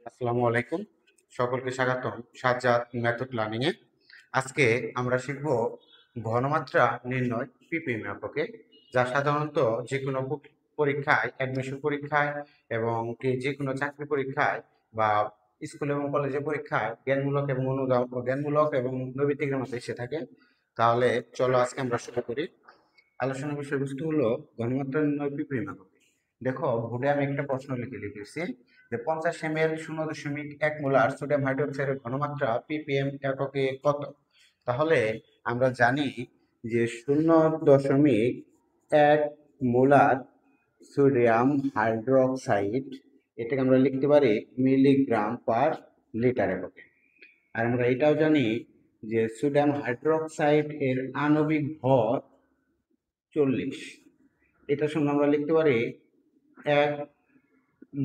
আসসালামু আলাইকুম। সকলকে স্বাগতম সাজ্জাদ মেথড লার্নিং এ। আজকে আমরা শিখব ঘনমাত্রা নির্ণয় পিপিএম এককে, যা সাধারণত যে কোনো পরীক্ষায়, অ্যাডমিশন পরীক্ষায় এবং যে কোনো চাকরি পরীক্ষায় বা স্কুল এবং কলেজের পরীক্ষায় জ্ঞানমূলক এবং নৈবিত্তিকের মধ্যে এসে থাকে। তাহলে চলো আজকে আমরা শুরু করি। আলোচনার বিষয়বস্তু হলো ঘনমাত্রা নির্ণয় পিপিএম একক। দেখো, বোর্ডে আমি একটা প্রশ্ন লিখেছি যে 50 ml 0.1 মোলার সোডিয়াম হাইড্রোক্সাইডের ঘনমাত্রা পিপিএম এককে কত। তাহলে আমরা জানি যে 0.1 মোলার সোডিয়াম হাইড্রোক্সাইড, এটাকে আমরা লিখতে পারি মিলিগ্রাম পার লিটার এককে। আর আমরা এটাও জানি যে সোডিয়াম হাইড্রোক্সাইড এর আণবিক ভর 40। এটার সঙ্গে আমরা লিখতে পারি 1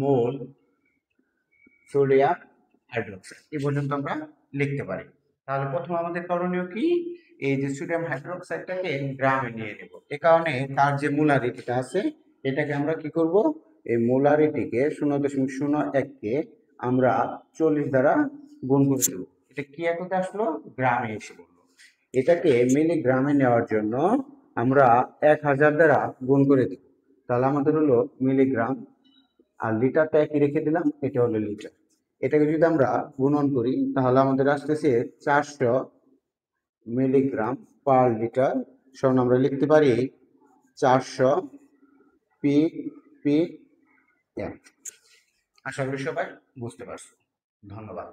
মোল সোডিয়াম হাইড্রোক্সাইড, এই পর্যন্ত আমরা লিখতে পারি। তাহলে প্রথম আমাদের করণীয় কি, এই যে সোডিয়াম হাইড্রোক্সাইডটাকে গ্রামে নিয়ে নেব। এ কারণে তার যে মোলারিটিটা আছে, এটাকে আমরা কি করব, এই মোলারিটিকে 0.01 কে আমরা 40 দ্বারা গুণ করে দেব। এটা কি এককে আসলো, গ্রামে এসে বললো। এটাকে মিলিগ্রামে নেওয়ার জন্য আমরা 1000 দ্বারা গুণ করে দেব। তাহলে আমাদের হলো মিলিগ্রাম, আর লিটারটা একই রেখে দিলাম, এটা হলো লিটার। এটাকে যদি আমরা গুণন করি তাহলে আমাদের আসতেছে 400 মিলিগ্রাম পার লিটার, সমান আমরা লিখতে পারি 400 ppm। আশা করি সবাই বুঝতে পারছো। ধন্যবাদ।